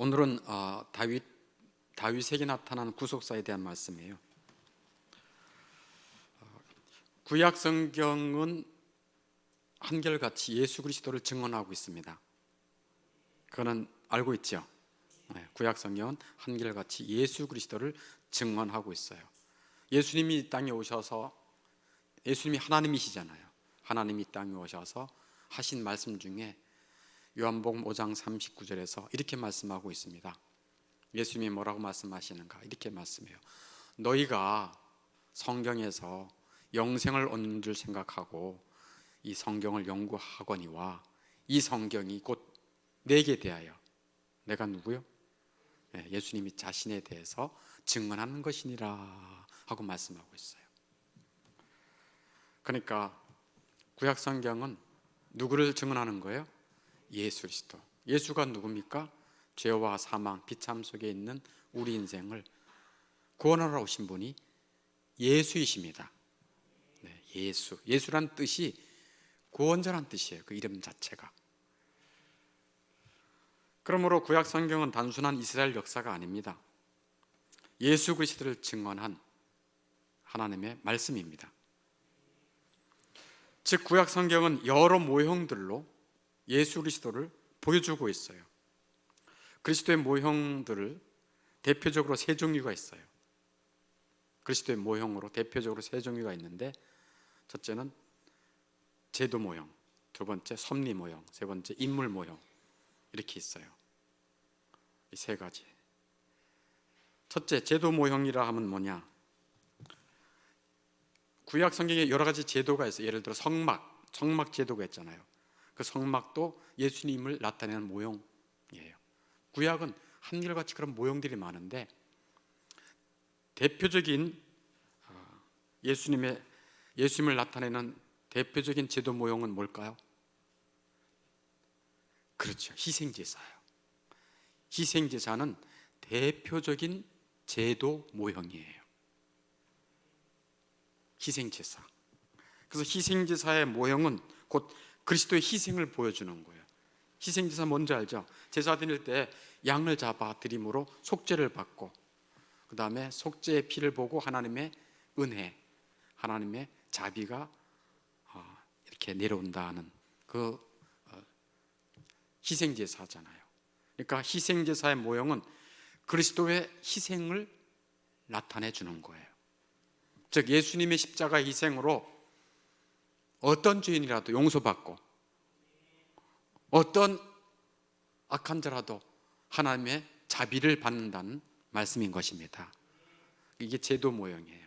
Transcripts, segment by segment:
오늘은 다윗에게 나타난 구속사에 대한 말씀이에요. 구약 성경은 한결같이 예수 그리스도를 증언하고 있습니다. 그거는 알고 있죠? 구약 성경은 한결같이 예수 그리스도를 증언하고 있어요. 예수님이 이 땅에 오셔서, 예수님이 하나님이시잖아요. 하나님이 이 땅에 오셔서 하신 말씀 중에 요한복음 5장 39절에서 이렇게 말씀하고 있습니다. 예수님이 뭐라고 말씀하시는가? 이렇게 말씀해요. 너희가 성경에서 영생을 얻는 줄 생각하고 이 성경을 연구하거니와 이 성경이 곧 내게 대하여, 내가 누구요? 예수님이 자신에 대해서 증언하는 것이니라 하고 말씀하고 있어요. 그러니까 구약 성경은 누구를 증언하는 거예요? 예수 그리스도. 예수가 누굽니까? 죄와 사망, 비참 속에 있는 우리 인생을 구원하러 오신 분이 예수이십니다. 예수. 예수란 뜻이 구원자란 뜻이에요. 그 이름 자체가. 그러므로 구약 성경은 단순한 이스라엘 역사가 아닙니다. 예수 그리스도를 증언한 하나님의 말씀입니다. 즉 구약 성경은 여러 모형들로 예수 그리스도를 보여주고 있어요. 그리스도의 모형들을 대표적으로 세 종류가 있어요. 그리스도의 모형으로 대표적으로 세 종류가 있는데, 첫째는 제도 모형, 두 번째 섭리 모형, 세 번째 인물 모형, 이렇게 있어요. 이 세 가지. 첫째, 제도 모형이라 하면 뭐냐? 구약 성경에 여러 가지 제도가 있어요. 예를 들어 성막 제도가 있잖아요. 그 성막도 예수님을 나타내는 모형이에요. 구약은 한결같이 그런 모형들이 많은데, 대표적인 예수님을 나타내는 대표적인 제도 모형은 뭘까요? 그렇죠. 희생제사예요. 희생제사는 대표적인 제도 모형이에요. 희생제사. 그래서 희생제사의 모형은 곧 그리스도의 희생을 보여주는 거예요. 희생제사 뭔지 알죠? 제사 드릴 때 양을 잡아 드림으로 속죄를 받고, 그 다음에 속죄의 피를 보고 하나님의 은혜, 하나님의 자비가 이렇게 내려온다는 그 희생제사잖아요. 그러니까 희생제사의 모형은 그리스도의 희생을 나타내 주는 거예요. 즉 예수님의 십자가 희생으로 어떤 죄인이라도 용서받고 어떤 악한 자라도 하나님의 자비를 받는다는 말씀인 것입니다. 이게 제도 모형이에요.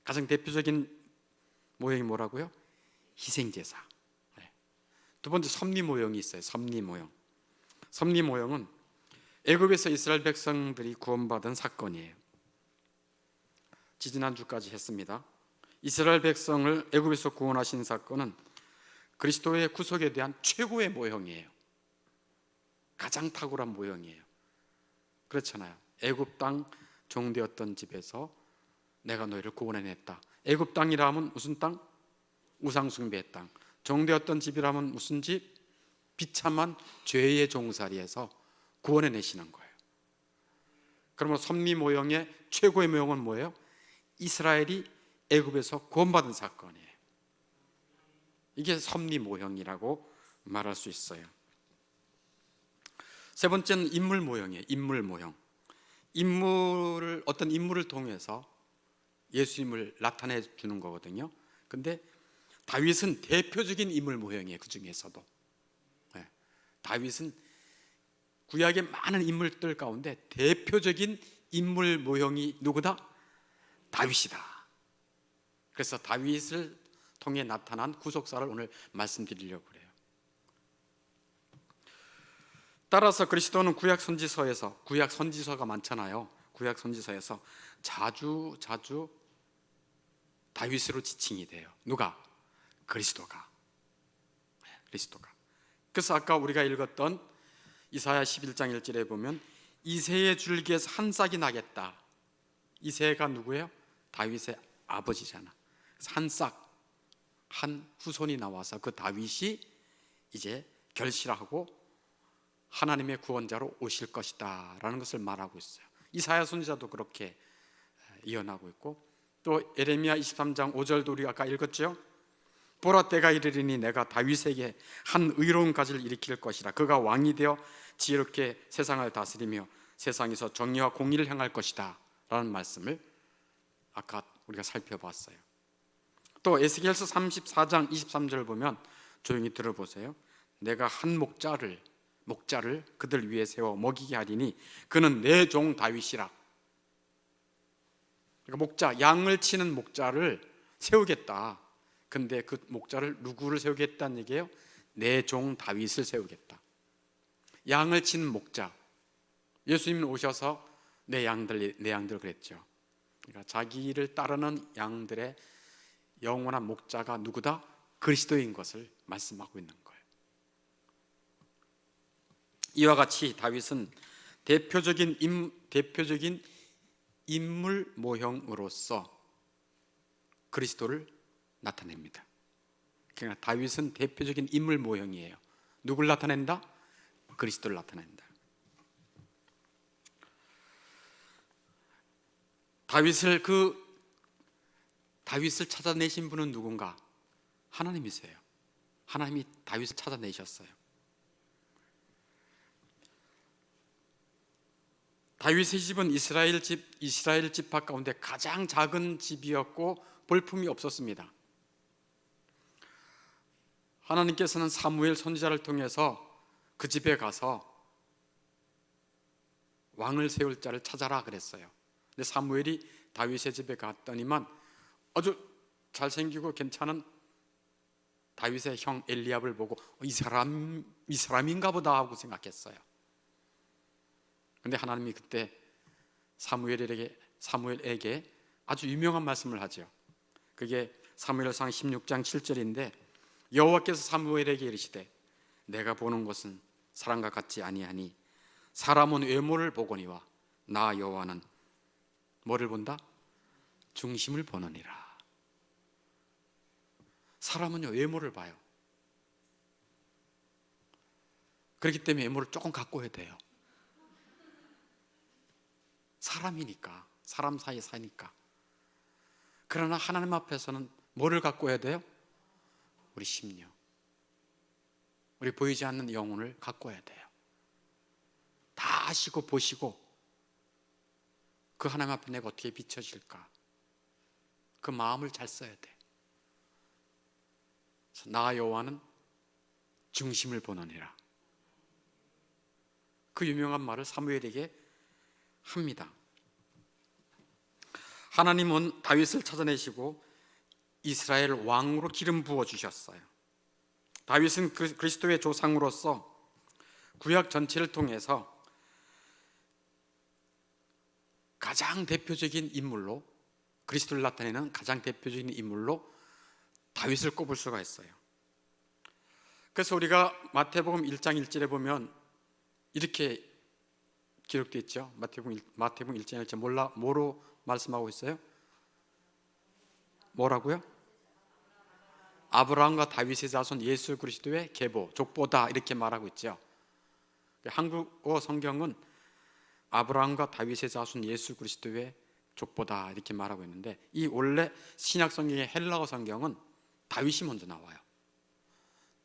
가장 대표적인 모형이 뭐라고요? 희생제사. 두 번째 섭리 모형이 있어요. 섭리 모형. 섭리 모형은 애굽에서 이스라엘 백성들이 구원받은 사건이에요. 지지난주까지 했습니다. 이스라엘 백성을 애굽에서 구원하신 사건은 그리스도의 구속에 대한 최고의 모형이에요. 가장 탁월한 모형이에요. 그렇잖아요. 애굽 땅 종되었던 집에서 내가 너희를 구원해냈다. 애굽 땅이라 하면 무슨 땅? 우상숭배의 땅. 종되었던 집이라면 무슨 집? 비참한 죄의 종살이에서 구원해내시는 거예요. 그러면 섭리 모형의 최고의 모형은 뭐예요? 이스라엘이 애굽에서 구원받은 사건이에요. 이게 섭리 모형이라고 말할 수 있어요. 세 번째는 인물 모형이에요. 인물 모형. 어떤 인물을 통해서 예수님을 나타내 주는 거거든요. 근데 다윗은 대표적인 인물 모형이에요. 그 중에서도 다윗은 구약의 많은 인물들 가운데 대표적인 인물 모형이 누구다? 다윗이다. 그래서 다윗을 통해 나타난 구속사를 오늘 말씀드리려고 그래요. 따라서 그리스도는 구약 선지서가 많잖아요. 구약 선지서에서 자주 다윗으로 지칭이 돼요. 누가? 그리스도가. 그래서 아까 우리가 읽었던 이사야 11장 1절에 보면 이새의 줄기에서 한 싹이 나겠다. 이새가 누구예요? 다윗의 아버지잖아. 한 싹, 한 후손이 나와서 그 다윗이 이제 결실하고 하나님의 구원자로 오실 것이다 라는 것을 말하고 있어요. 이사야 선지자도 그렇게 예언하고 있고, 또 예레미야 23장 5절도 우리가 아까 읽었죠. 보라, 때가 이르리니 내가 다윗에게 한 의로운 가지를 일으킬 것이라. 그가 왕이 되어 지혜롭게 세상을 다스리며 세상에서 정의와 공의를 행할 것이다 라는 말씀을 아까 우리가 살펴봤어요. 또 에스겔서 34장 23절 보면, 조용히 들어보세요. 내가 한 목자를 그들 위에 세워 먹이게 하리니 그는 내 종 다윗이라. 그러니까 목자, 양을 치는 목자를 세우겠다. 근데 그 목자를 누구를 세우겠다는 얘기예요? 내 종 다윗을 세우겠다. 양을 치는 목자. 예수님은 오셔서 내 양들 그랬죠. 그러니까 자기를 따르는 양들의 영원한 목자가 누구다? 그리스도인 것을 말씀하고 있는 거예요. 이와 같이 다윗은 대표적인 인물 모형으로서 그리스도를 나타냅니다. 그러니까 다윗은 대표적인 인물 모형이에요. 누굴 나타낸다? 그리스도를 나타낸다. 다윗을 찾아내신 분은 누군가? 하나님이세요. 하나님이 다윗을 찾아내셨어요. 다윗의 집은 이스라엘 지파 가운데 가장 작은 집이었고 볼품이 없었습니다. 하나님께서는 사무엘 선지자를 통해서 그 집에 가서 왕을 세울 자를 찾아라 그랬어요. 근데 사무엘이 다윗의 집에 갔더니만 아주 잘생기고 괜찮은 다윗의 형 엘리압을 보고 이 사람인가 보다 하고 생각했어요. 근데 하나님이 그때 사무엘에게 아주 유명한 말씀을 하죠. 그게 사무엘상 16장 7절인데, 여호와께서 사무엘에게 이르시되 내가 보는 것은 사람과 같지 아니하니 사람은 외모를 보거니와 나 여호와는 뭐를 본다? 중심을 보느니라. 사람은요, 외모를 봐요. 그렇기 때문에 외모를 조금 갖고 해야 돼요. 사람이니까, 사람 사이에 사니까. 그러나 하나님 앞에서는 뭐를 갖고 해야 돼요? 우리 심령, 우리 보이지 않는 영혼을 갖고 해야 돼요. 다 아시고 보시고 그 하나님 앞에 내가 어떻게 비춰질까, 그 마음을 잘 써야 돼. 나 여호와는 중심을 보느니라. 그 유명한 말을 사무엘에게 합니다. 하나님은 다윗을 찾아내시고 이스라엘 왕으로 기름 부어 주셨어요. 다윗은 그리스도의 조상으로서 구약 전체를 통해서 가장 대표적인 인물로, 그리스도를 나타내는 가장 대표적인 인물로 다윗을 꼽을 수가 있어요. 그래서 우리가 마태복음 1장 1절에 보면 이렇게 기록되어 있죠. 마태복음 1장 1절 뭐로 말씀하고 있어요? 뭐라고요? 아브라함과 다윗의 자손 예수 그리스도의 계보, 족보다 이렇게 말하고 있죠. 한국어 성경은 아브라함과 다윗의 자손 예수 그리스도의 족보다 이렇게 말하고 있는데, 이 원래 신약 성경의 헬라어 성경은 다윗이 먼저 나와요.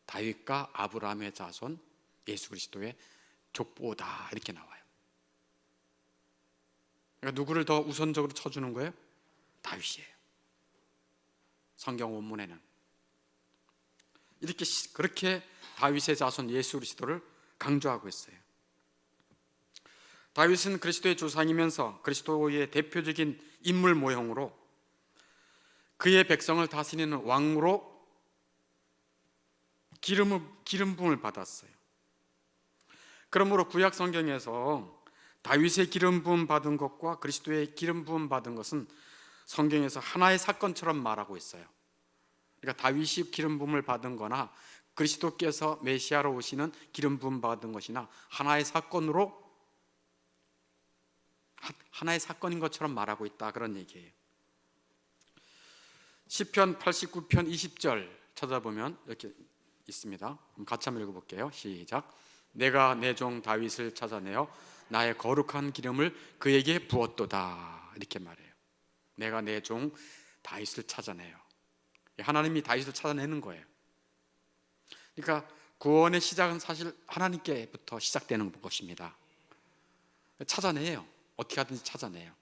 다윗과 아브라함의 자손 예수 그리스도의 족보다 이렇게 나와요. 그러니까 누구를 더 우선적으로 쳐주는 거예요? 다윗이에요. 성경 원문에는 그렇게 다윗의 자손 예수 그리스도를 강조하고 있어요. 다윗은 그리스도의 조상이면서 그리스도의 대표적인 인물 모형으로 그의 백성을 다스리는 왕으로 기름 부음을 받았어요. 그러므로 구약 성경에서 다윗의 기름 부음 받은 것과 그리스도의 기름 부음 받은 것은 성경에서 하나의 사건처럼 말하고 있어요. 그러니까 다윗이 기름 부음을 받은 거나 그리스도께서 메시아로 오시는 기름 부음 받은 것이나 하나의 사건인 것처럼 말하고 있다, 그런 얘기예요. 시편 89편 20절 찾아보면 이렇게 있습니다. 같이 한번 읽어볼게요. 시작. 내가 내 종 다윗을 찾아내어 나의 거룩한 기름을 그에게 부었도다. 이렇게 말해요. 내가 내 종 다윗을 찾아내요. 하나님이 다윗을 찾아내는 거예요. 그러니까 구원의 시작은 사실 하나님께부터 시작되는 것입니다. 찾아내요. 어떻게 하든지 찾아내요.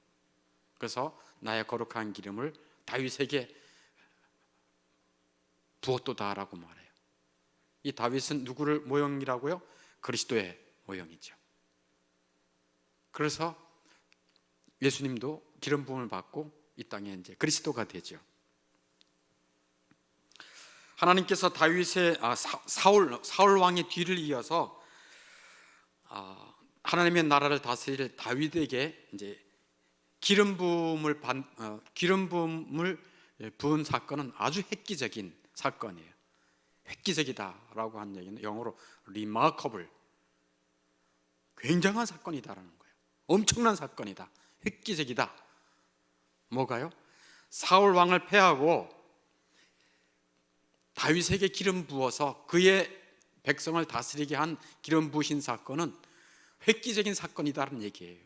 그래서 나의 거룩한 기름을 다윗에게 부었도다라고 말해요. 이 다윗은 누구를 모형이라고요? 그리스도의 모형이죠. 그래서 예수님도 기름 부음을 받고 이 땅에 이제 그리스도가 되죠. 하나님께서 다윗의 사울 왕의 뒤를 이어서 하나님의 나라를 다스릴 다윗에게 이제 기름 부음을 부은 사건은 아주 획기적인 사건이에요. 획기적이다라고 한 얘기는 영어로 remarkable, 굉장한 사건이다라는 거예요. 엄청난 사건이다, 획기적이다. 뭐가요? 사울 왕을 패하고 다윗에게 기름 부어서 그의 백성을 다스리게 한 기름 부으신 사건은 획기적인 사건이다라는 얘기예요.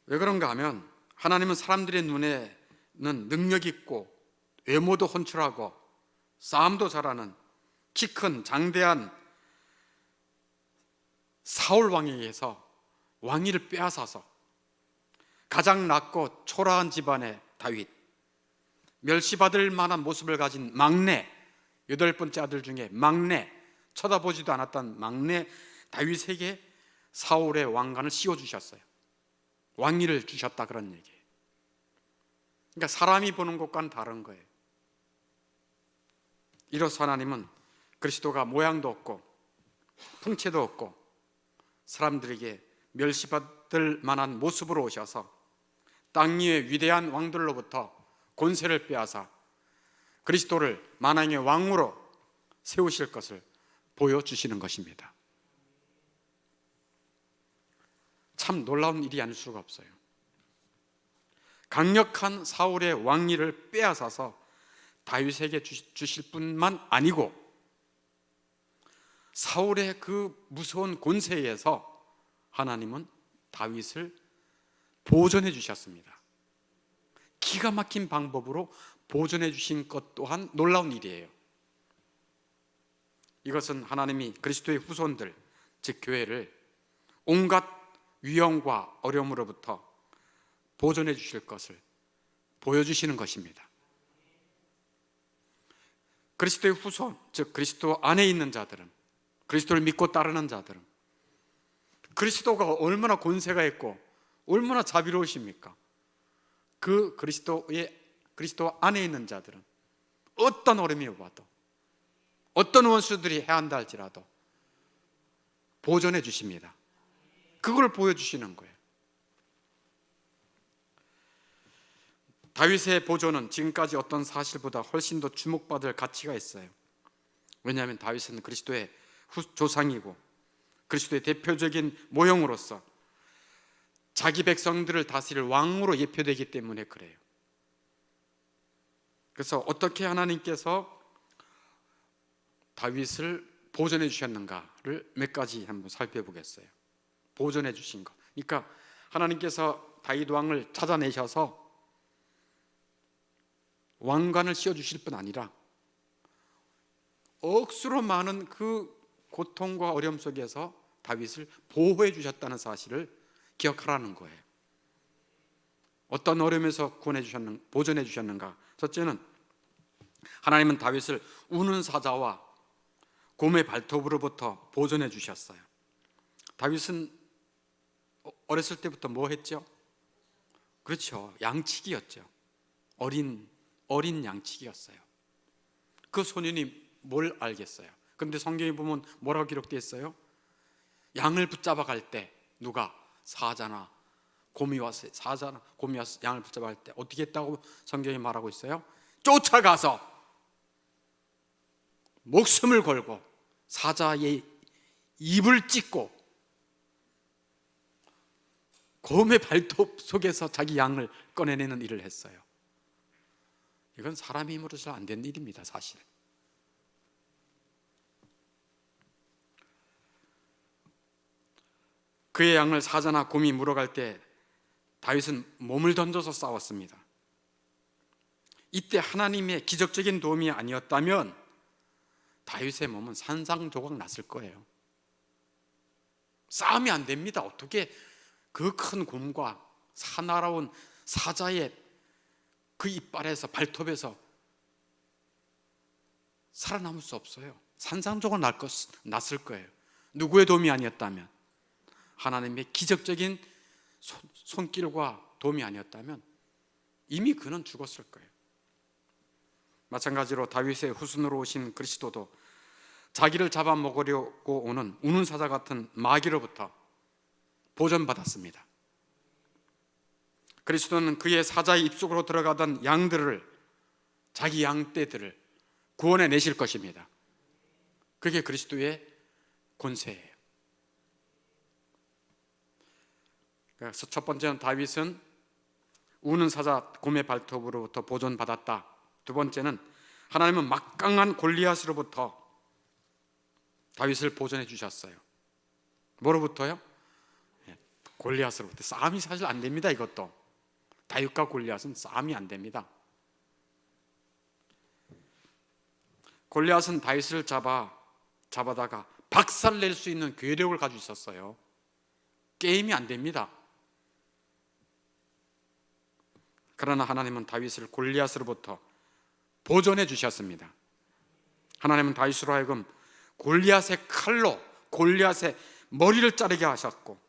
왜 그런가 하면 하나님은 사람들의 눈에는 능력 있고 외모도 훤칠하고 싸움도 잘하는 키 큰 장대한 사울 왕에게서 왕위를 빼앗아서 가장 낮고 초라한 집안의 다윗, 멸시받을 만한 모습을 가진 막내, 8번째 아들 중에 막내, 쳐다보지도 않았던 막내 다윗에게 사울의 왕관을 씌워주셨어요. 왕위를 주셨다, 그런 얘기예요. 그러니까 사람이 보는 것과는 다른 거예요. 이로써 하나님은 그리스도가 모양도 없고 풍채도 없고 사람들에게 멸시받을 만한 모습으로 오셔서 땅 위의 위대한 왕들로부터 권세를 빼앗아 그리스도를 만왕의 왕으로 세우실 것을 보여주시는 것입니다. 참 놀라운 일이 아닐 수가 없어요. 강력한 사울의 왕위를 빼앗아서 다윗에게 주실 뿐만 아니고 사울의 그 무서운 권세에서 하나님은 다윗을 보존해 주셨습니다. 기가 막힌 방법으로 보존해 주신 것 또한 놀라운 일이에요. 이것은 하나님이 그리스도의 후손들, 즉 교회를 온갖 위험과 어려움으로부터 보존해 주실 것을 보여주시는 것입니다. 그리스도의 후손, 즉 그리스도 안에 있는 자들은, 그리스도를 믿고 따르는 자들은 그리스도가 얼마나 권세가 있고 얼마나 자비로우십니까? 그 그리스도 안에 있는 자들은 어떤 어려움이 와도 어떤 원수들이 해한다 할지라도 보존해 주십니다. 그걸 보여주시는 거예요. 다윗의 보존은 지금까지 어떤 사실보다 훨씬 더 주목받을 가치가 있어요. 왜냐하면 다윗은 그리스도의 조상이고 그리스도의 대표적인 모형으로서 자기 백성들을 다스릴 왕으로 예표되기 때문에 그래요. 그래서 어떻게 하나님께서 다윗을 보존해 주셨는가를 몇 가지 한번 살펴보겠어요. 보존해 주신 것. 그러니까 하나님께서 다윗 왕을 찾아내셔서 왕관을 씌워주실 뿐 아니라 억수로 많은 그 고통과 어려움 속에서 다윗을 보호해 주셨다는 사실을 기억하라는 거예요. 어떤 어려움에서 보존해 주셨는가? 첫째는 하나님은 다윗을 우는 사자와 곰의 발톱으로부터 보존해 주셨어요. 다윗은 어렸을 때부터 뭐 했죠? 그렇죠, 양치기였죠. 어린 양치기였어요. 그 소년이 뭘 알겠어요? 그런데 성경에 보면 뭐라고 기록되어 있어요? 양을 붙잡아 갈 때 누가 사자나 곰이 와서 양을 붙잡아 갈 때 어떻게 했다고 성경이 말하고 있어요? 쫓아가서 목숨을 걸고 사자의 입을 찢고 곰의 발톱 속에서 자기 양을 꺼내내는 일을 했어요. 이건 사람의 힘으로서 안 된 일입니다, 사실. 그의 양을 사자나 곰이 물어갈 때 다윗은 몸을 던져서 싸웠습니다. 이때 하나님의 기적적인 도움이 아니었다면 다윗의 몸은 산산조각 났을 거예요. 싸움이 안 됩니다. 어떻게 그 큰 곰과 사나로운 사자의 그 이빨에서 발톱에서 살아남을 수 없어요. 산산조각 났을 거예요. 누구의 도움이 아니었다면, 하나님의 기적적인 손길과 도움이 아니었다면 이미 그는 죽었을 거예요. 마찬가지로 다윗의 후손으로 오신 그리스도도 자기를 잡아먹으려고 오는 우는 사자 같은 마귀로부터 보존받았습니다. 그리스도는 그의 사자의 입속으로 들어가던 양들을, 자기 양떼들을 구원해 내실 것입니다. 그게 그리스도의 권세예요. 그래서 첫 번째는 다윗은 우는 사자 곰의 발톱으로부터 보존받았다. 두 번째는 하나님은 막강한 골리앗으로부터 다윗을 보존해 주셨어요. 뭐로부터요? 골리앗으로부터. 싸움이 사실 안 됩니다. 이것도 다윗과 골리앗은 싸움이 안 됩니다. 골리앗은 다윗을 잡아다가 박살낼 수 있는 괴력을 가지고 있었어요. 게임이 안 됩니다. 그러나 하나님은 다윗을 골리앗으로부터 보존해 주셨습니다. 하나님은 다윗으로 하여금 골리앗의 칼로 골리앗의 머리를 자르게 하셨고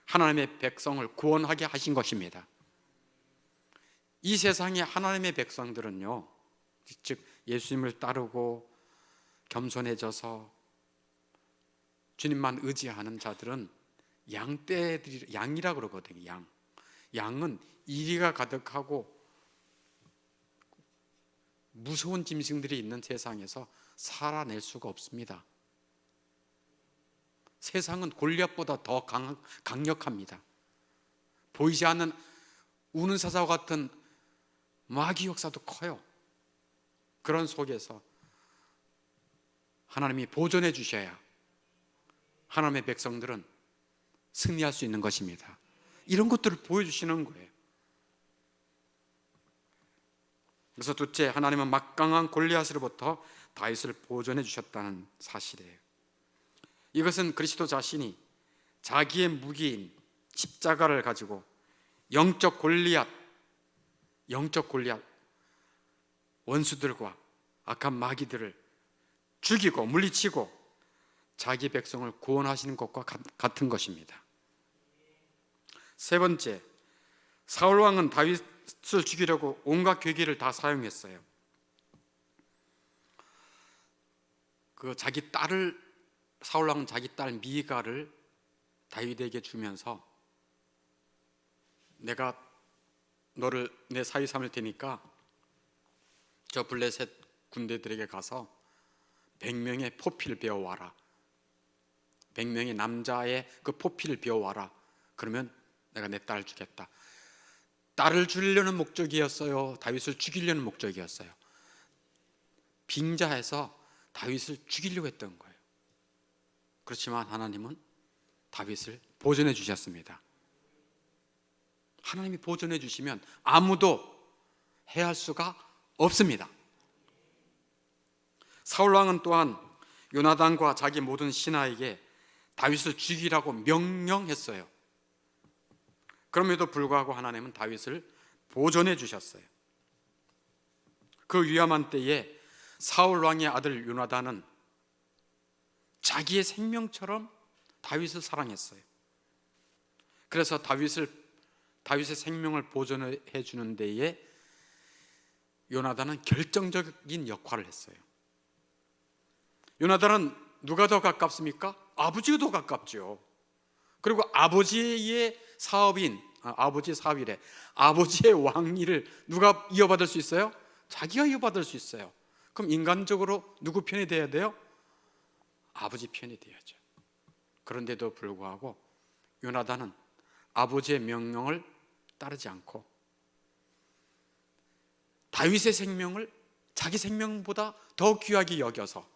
하나님의 백성을 구원하게 하신 것입니다. 이 세상의 하나님의 백성들은요, 즉 예수님을 따르고 겸손해져서 주님만 의지하는 자들은 양떼들이, 양이라 그러거든요. 양은 이리가 가득하고 무서운 짐승들이 있는 세상에서 살아낼 수가 없습니다. 세상은 골리앗보다 더 강력합니다. 보이지 않는 우는 사자와 같은 마귀 역사도 커요. 그런 속에서 하나님이 보존해 주셔야 하나님의 백성들은 승리할 수 있는 것입니다. 이런 것들을 보여주시는 거예요. 그래서 둘째, 하나님은 막강한 골리앗으로부터 다윗을 보존해 주셨다는 사실이에요. 이것은 그리스도 자신이 자기의 무기인 십자가를 가지고 영적 골리앗, 원수들과 악한 마귀들을 죽이고 물리치고 자기 백성을 구원하시는 것과 같은 것입니다. 세 번째, 사울 왕은 다윗을 죽이려고 온갖 괴계를 다 사용했어요. 사울 왕은 자기 딸 미가를 다윗에게 주면서 내가 너를 내 사위 삼을 테니까 저 블레셋 군대들에게 가서 100명의 포피를 배워와라. 100명의 남자의 그 포피를 배워와라. 그러면 내가 내 딸을 주겠다. 딸을 주려는 목적이었어요? 다윗을 죽이려는 목적이었어요? 빙자해서 다윗을 죽이려고 했던 거예요. 그렇지만 하나님은 다윗을 보존해 주셨습니다. 하나님이 보존해 주시면 아무도 해할 수가 없습니다. 사울 왕은 또한 요나단과 자기 모든 신하에게 다윗을 죽이라고 명령했어요. 그럼에도 불구하고 하나님은 다윗을 보존해 주셨어요. 그 위험한 때에 사울 왕의 아들 요나단은 자기의 생명처럼 다윗을 사랑했어요. 그래서 다윗의 생명을 보존해 주는 데에 요나단은 결정적인 역할을 했어요. 요나단은 누가 더 가깝습니까? 아버지가 더 가깝죠. 그리고 아버지의 아버지의 왕위를 누가 이어받을 수 있어요? 자기가 이어받을 수 있어요. 그럼 인간적으로 누구 편이 돼야 돼요? 아버지 편이 돼야죠. 그런데도 불구하고 요나단은 아버지의 명령을 따르지 않고 다윗의 생명을 자기 생명보다 더 귀하게 여겨서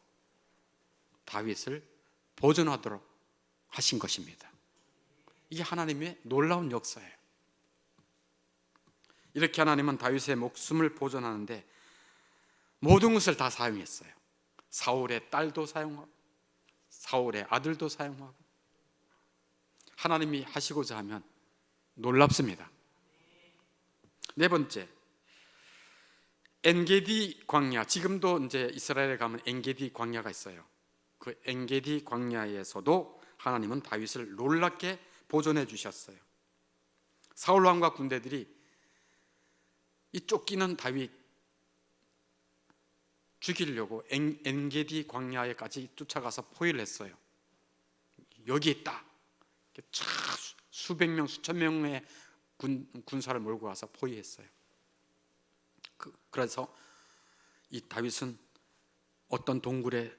다윗을 보존하도록 하신 것입니다. 이게 하나님의 놀라운 역사예요. 이렇게 하나님은 다윗의 목숨을 보존하는데 모든 것을 다 사용했어요. 사울의 딸도 사용하고 사울의 아들도 사용하고. 하나님이 하시고자 하면 놀랍습니다. 네 번째, 엔게디 광야. 지금도 이제 이스라엘에 가면 엔게디 광야가 있어요. 그 엔게디 광야에서도 하나님은 다윗을 놀랍게 보존해 주셨어요. 사울 왕과 군대들이 이 쫓기는 다윗 죽이려고 엔게디 광야에까지 쫓아가서 포위를 했어요. 여기 있다. 수백 명, 수천 명의 군사를 몰고 와서 포위했어요. 그래서 이 다윗은 어떤 동굴에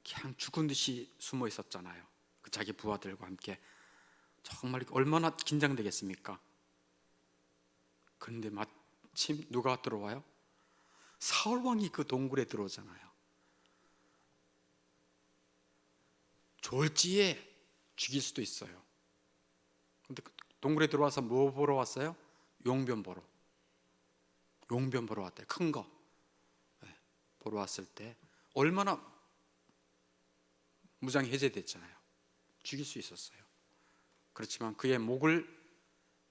그냥 죽은 듯이 숨어 있었잖아요. 그 자기 부하들과 함께. 정말 얼마나 긴장되겠습니까? 그런데 마침 누가 들어와요? 사울 왕이 그 동굴에 들어오잖아요. 졸지에 죽일 수도 있어요. 근데 동굴에 들어와서 뭐 보러 왔어요? 용변 보러. 용변 보러 왔대요. 큰 거. 보러 왔을 때 얼마나 무장이 해제됐잖아요. 죽일 수 있었어요. 그렇지만 그의 목을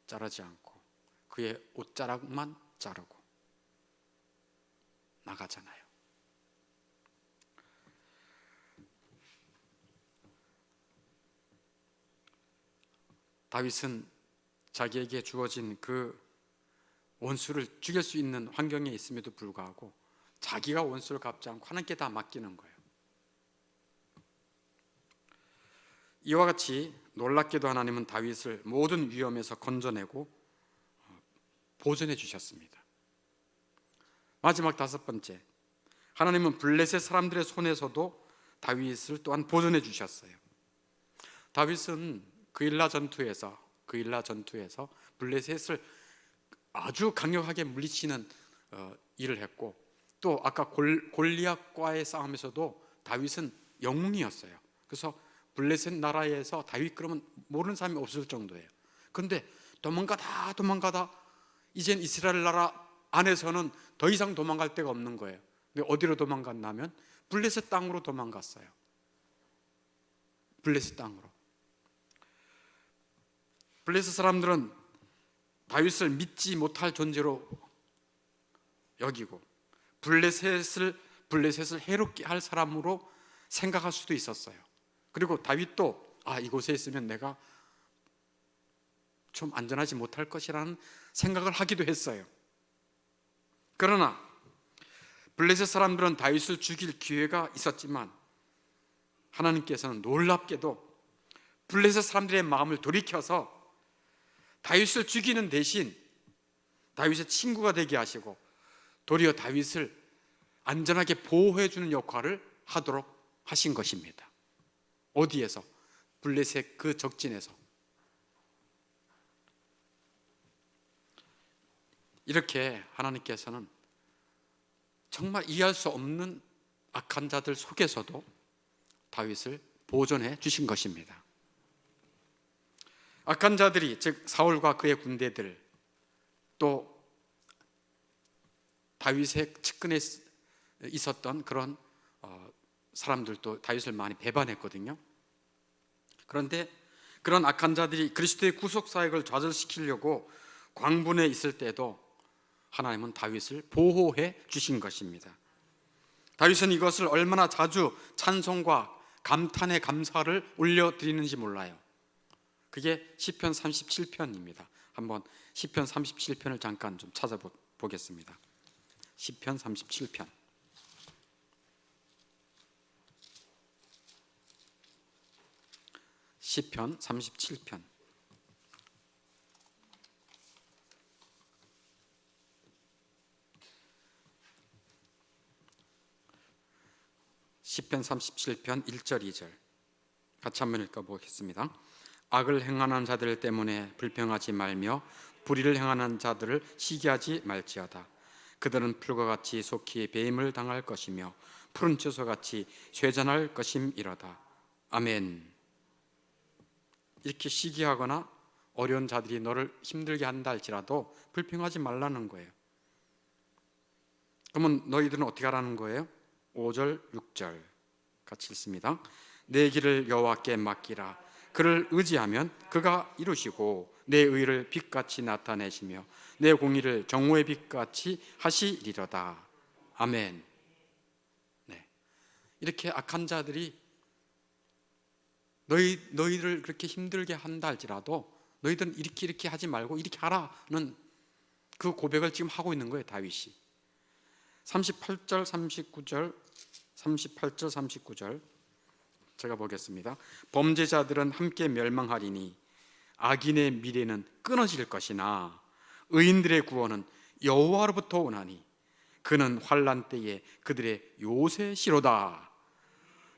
자르지 않고 그의 옷자락만 자르고 나가잖아요. 다윗은 자기에게 주어진 그 원수를 죽일 수 있는 환경에 있음에도 불구하고 자기가 원수를 갚지 않고 하나님께 다 맡기는 거예요. 이와 같이 놀랍게도 하나님은 다윗을 모든 위험에서 건져내고 보존해 주셨습니다. 마지막 다섯 번째, 하나님은 블레셋 사람들의 손에서도 다윗을 또한 보존해 주셨어요. 다윗은 그일라 전투에서 블레셋을 아주 강력하게 물리치는 일을 했고, 또 아까 골리앗과의 싸움에서도 다윗은 영웅이었어요. 그래서 블레셋 나라에서 다윗 그러면 모르는 사람이 없을 정도예요. 그런데 도망가다 이젠 이스라엘 나라 안에서는 더 이상 도망갈 데가 없는 거예요. 근데 어디로 도망갔냐면 블레셋 땅으로 도망갔어요. 블레셋 땅으로. 블레셋 사람들은 다윗을 믿지 못할 존재로 여기고 블레셋을 해롭게 할 사람으로 생각할 수도 있었어요. 그리고 다윗도 이곳에 있으면 내가 좀 안전하지 못할 것이라는 생각을 하기도 했어요. 그러나 블레셋 사람들은 다윗을 죽일 기회가 있었지만 하나님께서는 놀랍게도 블레셋 사람들의 마음을 돌이켜서 다윗을 죽이는 대신 다윗의 친구가 되게 하시고 도리어 다윗을 안전하게 보호해 주는 역할을 하도록 하신 것입니다. 어디에서? 블레셋 그 적진에서. 이렇게 하나님께서는 정말 이해할 수 없는 악한 자들 속에서도 다윗을 보존해 주신 것입니다. 악한 자들이, 즉 사울과 그의 군대들, 또 다윗의 측근에 있었던 그런 사람들도 다윗을 많이 배반했거든요. 그런데 그런 악한 자들이 그리스도의 구속 사역을 좌절시키려고 광분에 있을 때도 하나님은 다윗을 보호해 주신 것입니다. 다윗은 이것을 얼마나 자주 찬송과 감탄의 감사를 올려드리는지 몰라요. 그게 시편 37편입니다. 한번 시편 37편을 잠깐 좀 찾아보겠습니다. 시편 37편. 시편 37편. 시편 37편 1절 2절 같이 한번 읽어보겠습니다. 악을 행하는 자들 때문에 불평하지 말며 불의를 행하는 자들을 시기하지 말지어다. 그들은 풀과 같이 속히 배임을 당할 것이며 푸른 채소같이 쇠잔할 것임이로다. 아멘. 이렇게 시기하거나 어려운 자들이 너를 힘들게 한다 할지라도 불평하지 말라는 거예요. 그러면 너희들은 어떻게 하라는 거예요? 5절, 6절 같이 읽습니다. 내 길을 여호와께 맡기라. 그를 의지하면 그가 이루시고 내 의를 빛같이 나타내시며 내 공의를 정오의 빛같이 하시리로다. 아멘. 네. 이렇게 악한 자들이 너희를 그렇게 힘들게 한다 할지라도 너희들은 이렇게 하지 말고 이렇게 하라는 그 고백을 지금 하고 있는 거예요, 다윗이. 38절, 39절 제가 보겠습니다. 범죄자들은 함께 멸망하리니 악인의 미래는 끊어질 것이나 의인들의 구원은 여호와로부터 오나니 그는 환난 때에 그들의 요새시로다.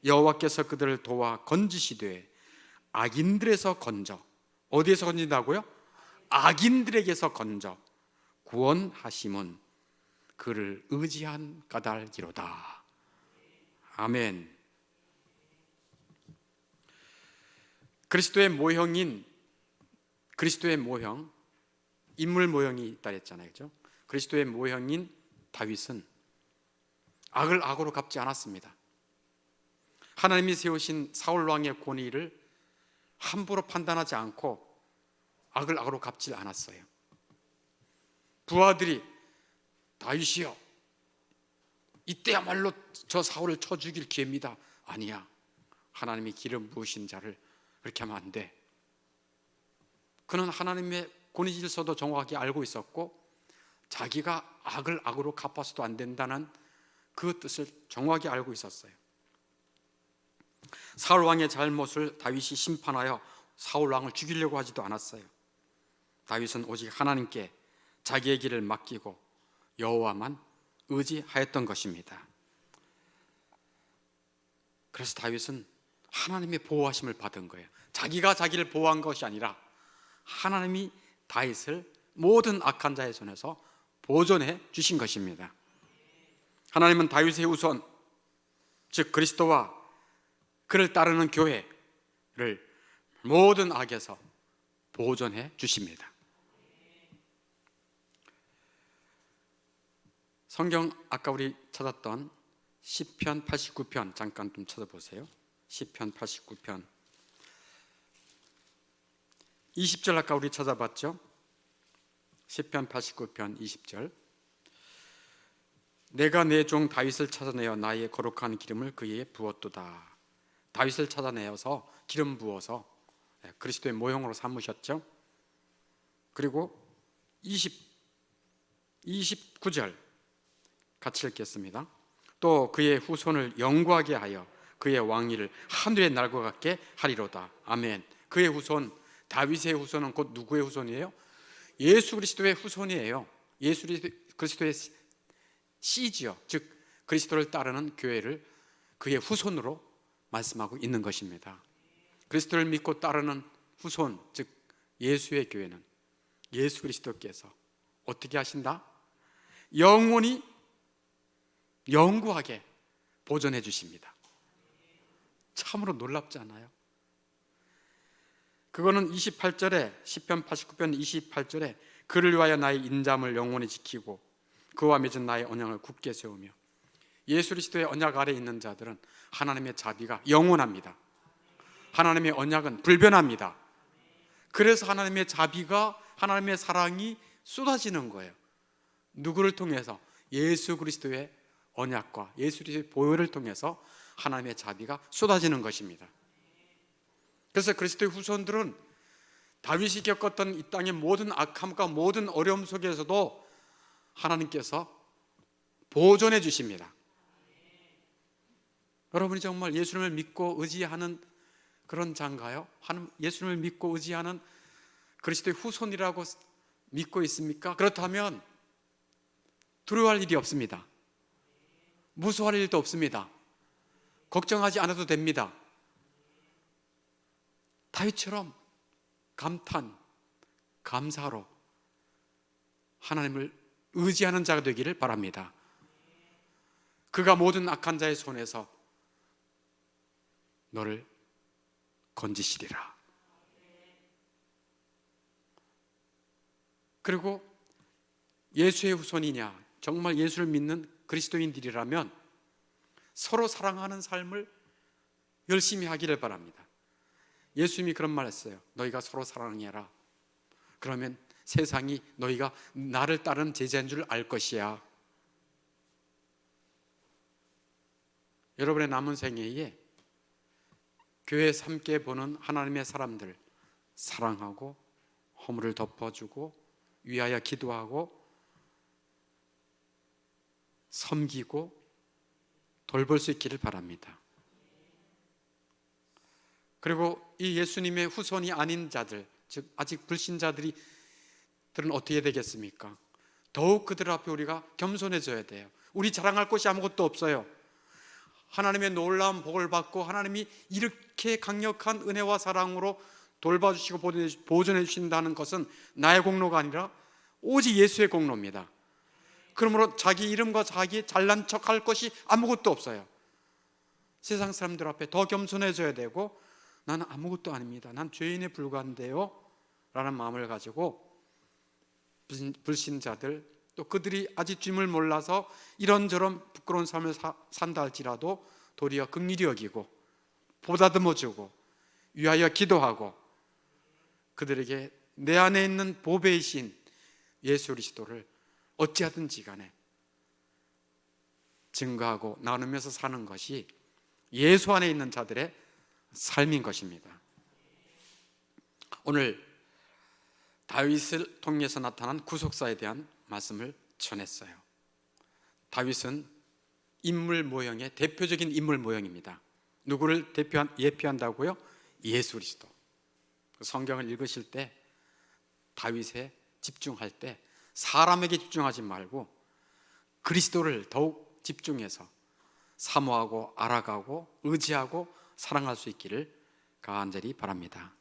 여호와께서 그들을 도와 건지시되 악인들에서 건져, 어디에서 건진다고요? 악인들에게서 건져 구원하심은 그를 의지한 까닭이로다. 아멘. 그리스도의 모형, 인물 모형이 있다 했잖아요, 그렇죠? 그리스도의 모형인 다윗은 악을 악으로 갚지 않았습니다. 하나님이 세우신 사울 왕의 권위를 함부로 판단하지 않고 악을 악으로 갚지 않았어요. 부하들이 다윗이여, 이때야말로 저 사울을 쳐 죽일 기회입니다. 아니야, 하나님이 기름 부으신 자를 그렇게 하면 안 돼. 그는 하나님의 권위 질서도 정확하게 알고 있었고 자기가 악을 악으로 갚아서도 안 된다는 그 뜻을 정확히 알고 있었어요. 사울 왕의 잘못을 다윗이 심판하여 사울 왕을 죽이려고 하지도 않았어요. 다윗은 오직 하나님께 자기의 길을 맡기고 여호와만 의지하였던 것입니다. 그래서 다윗은 하나님의 보호하심을 받은 거예요. 자기가 자기를 보호한 것이 아니라 하나님이 다윗을 모든 악한 자의 손에서 보존해 주신 것입니다. 하나님은 다윗의 후손, 즉 그리스도와 그를 따르는 교회를 모든 악에서 보존해 주십니다. 성경 아까 우리 찾았던 시편 89편 잠깐 좀 찾아보세요. 시편 89편 20절 아까 우리 찾아봤죠? 시편 89편 20절. 내가 내 종 다윗을 찾아내어 나의 거룩한 기름을 그에게 부었도다. 다윗을 찾아내어서 기름 부어서 그리스도의 모형으로 삼으셨죠. 그리고 29절 같이 읽겠습니다. 또 그의 후손을 영구하게 하여 그의 왕위를 하늘의 날과 같게 하리로다. 아멘. 그의 후손, 다윗의 후손은 곧 누구의 후손이에요? 예수 그리스도의 후손이에요. 예수 그리스도의 씨지요. 즉 그리스도를 따르는 교회를 그의 후손으로 말씀하고 있는 것입니다. 그리스도를 믿고 따르는 후손, 즉 예수의 교회는 예수 그리스도께서 어떻게 하신다? 영원히 영구하게 보존해 주십니다. 참으로 놀랍지 않아요? 그거는 28절에 시편 89편 28절에 그를 위하여 나의 인잠을 영원히 지키고 그와 맺은 나의 언약을 굳게 세우며. 예수 그리스도의 언약 아래 있는 자들은 하나님의 자비가 영원합니다. 하나님의 언약은 불변합니다. 그래서 하나님의 자비가, 하나님의 사랑이 쏟아지는 거예요. 누구를 통해서? 예수 그리스도의 언약과 예수 그리스도의 보혈을 통해서 하나님의 자비가 쏟아지는 것입니다. 그래서 그리스도의 후손들은 다윗이 겪었던 이 땅의 모든 악함과 모든 어려움 속에서도 하나님께서 보존해 주십니다. 여러분이 정말 예수님을 믿고 의지하는 그런 자인가요? 예수님을 믿고 의지하는 그리스도의 후손이라고 믿고 있습니까? 그렇다면 두려워할 일이 없습니다. 무서워할 일도 없습니다. 걱정하지 않아도 됩니다. 다윗처럼 감탄, 감사로 하나님을 의지하는 자가 되기를 바랍니다. 그가 모든 악한 자의 손에서 너를 건지시리라. 그리고 예수의 후손이냐, 정말 예수를 믿는 그리스도인들이라면 서로 사랑하는 삶을 열심히 하기를 바랍니다. 예수님이 그런 말 했어요. 너희가 서로 사랑해라. 그러면 세상이 너희가 나를 따르는 제자인 줄 알 것이야. 여러분의 남은 생애에 교회에서 함께 보는 하나님의 사람들 사랑하고 허물을 덮어주고 위하여 기도하고 섬기고 돌볼 수 있기를 바랍니다. 그리고 이 예수님의 후손이 아닌 자들, 즉 아직 불신자들은 어떻게 되겠습니까? 더욱 그들 앞에 우리가 겸손해져야 돼요. 우리 자랑할 것이 아무것도 없어요. 하나님의 놀라운 복을 받고 하나님이 이렇게 강력한 은혜와 사랑으로 돌봐주시고 보존해 주신다는 것은 나의 공로가 아니라 오직 예수의 공로입니다. 그러므로 자기 이름과 자기 잘난 척할 것이 아무것도 없어요. 세상 사람들 앞에 더 겸손해져야 되고, 나는 아무것도 아닙니다, 난 죄인에 불과한데요 라는 마음을 가지고 불신자들, 또 그들이 아직 주님을 몰라서 이런저런 부끄러운 삶을 산다 할지라도 도리어 긍휼히 여기고 보다듬어주고 위하여 기도하고 그들에게 내 안에 있는 보배이신 예수 그리스도를 어찌하든지 간에 증거하고 나누면서 사는 것이 예수 안에 있는 자들의 삶인 것입니다. 오늘 다윗을 통해서 나타난 구속사에 대한 말씀을 전했어요. 다윗은 인물 모형의 대표적인 인물 모형입니다. 누구를 예표한다고요? 예수 그리스도. 성경을 읽으실 때 다윗에 집중할 때 사람에게 집중하지 말고 그리스도를 더욱 집중해서 사모하고 알아가고 의지하고 사랑할 수 있기를 간절히 바랍니다.